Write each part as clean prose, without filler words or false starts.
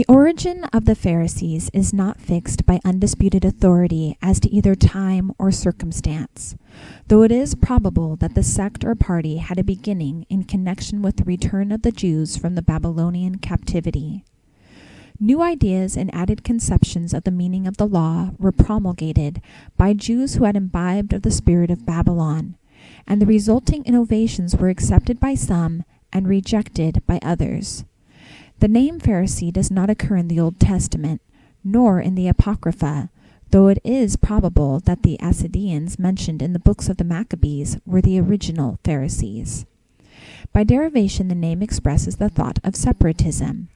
The origin of the Pharisees is not fixed by undisputed authority as to either time or circumstance, though it is probable that the sect or party had a beginning in connection with the return of the Jews from the Babylonian captivity. New ideas and added conceptions of the meaning of the law were promulgated by Jews who had imbibed of the spirit of Babylon, and the resulting innovations were accepted by some and rejected by others. The name Pharisee does not occur in the Old Testament, nor in the Apocrypha, though it is probable that the Assadeans mentioned in the books of the Maccabees were the original Pharisees. By derivation, the name expresses the thought of separatism.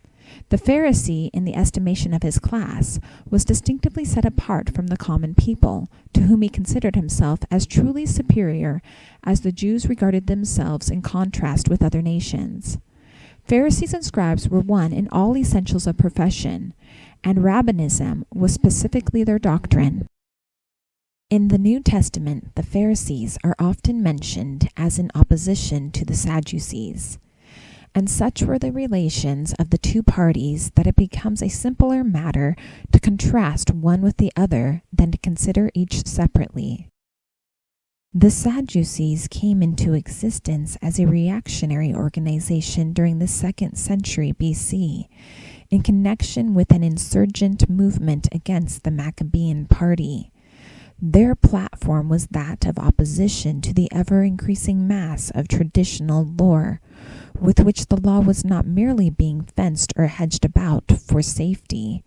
The Pharisee, in the estimation of his class, was distinctively set apart from the common people, to whom he considered himself as truly superior as the Jews regarded themselves in contrast with other nations. Pharisees and scribes were one in all essentials of profession, and rabbinism was specifically their doctrine. In the New Testament, the Pharisees are often mentioned as in opposition to the Sadducees, and such were the relations of the two parties that it becomes a simpler matter to contrast one with the other than to consider each separately. The Sadducees came into existence as a reactionary organization during the 2nd century BC in connection with an insurgent movement against the Maccabean party. Their platform was that of opposition to the ever-increasing mass of traditional lore, with which the law was not merely being fenced or hedged about for safety,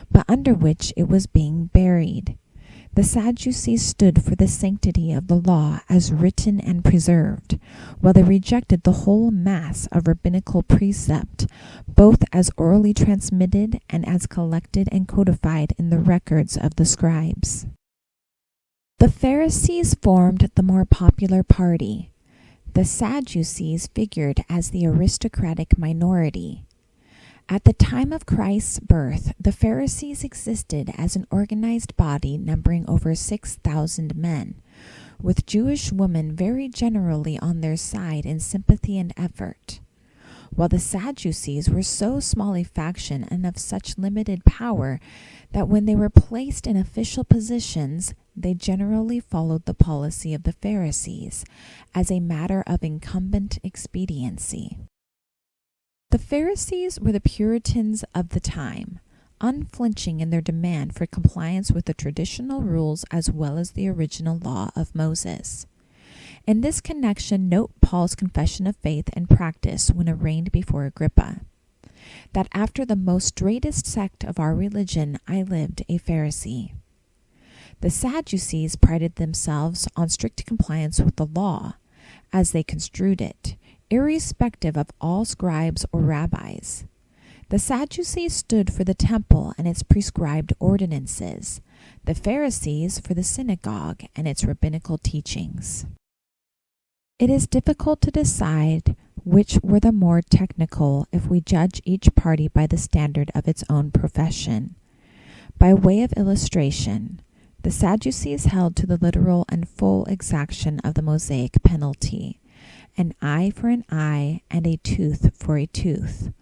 but under which it was being buried. The Sadducees stood for the sanctity of the law as written and preserved, while they rejected the whole mass of rabbinical precept, both as orally transmitted and as collected and codified in the records of the scribes. The Pharisees formed the more popular party. The Sadducees figured as the aristocratic minority. At the time of Christ's birth, the Pharisees existed as an organized body numbering over 6,000 men, with Jewish women very generally on their side in sympathy and effort, while the Sadducees were so small a faction and of such limited power that when they were placed in official positions, they generally followed the policy of the Pharisees as a matter of incumbent expediency. The Pharisees were the Puritans of the time, unflinching in their demand for compliance with the traditional rules as well as the original law of Moses. In this connection, note Paul's confession of faith and practice when arraigned before Agrippa, that after the most straightest sect of our religion I lived a Pharisee. The Sadducees prided themselves on strict compliance with the law, as they construed it, irrespective of all scribes or rabbis. The Sadducees stood for the temple and its prescribed ordinances, the Pharisees for the synagogue and its rabbinical teachings. It is difficult to decide which were the more technical if we judge each party by the standard of its own profession. By way of illustration, the Sadducees held to the literal and full exaction of the Mosaic penalty, an eye for an eye and a tooth for a tooth,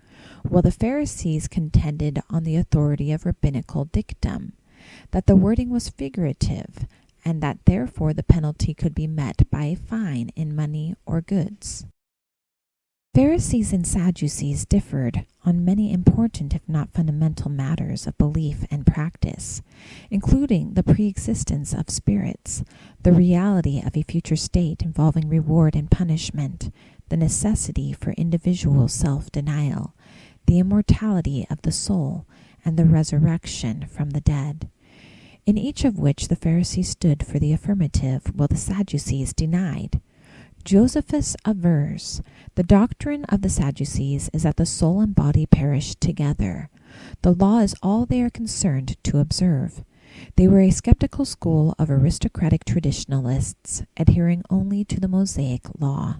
while the Pharisees contended on the authority of rabbinical dictum, that the wording was figurative, and that therefore the penalty could be met by a fine in money or goods. Pharisees and Sadducees differed on many important if not fundamental matters of belief and practice, including the pre-existence of spirits, the reality of a future state involving reward and punishment, the necessity for individual self-denial, the immortality of the soul, and the resurrection from the dead, in each of which the Pharisees stood for the affirmative while the Sadducees denied. Josephus avers, the doctrine of the Sadducees is that the soul and body perish together. The law is all they are concerned to observe. They were a skeptical school of aristocratic traditionalists, adhering only to the Mosaic law.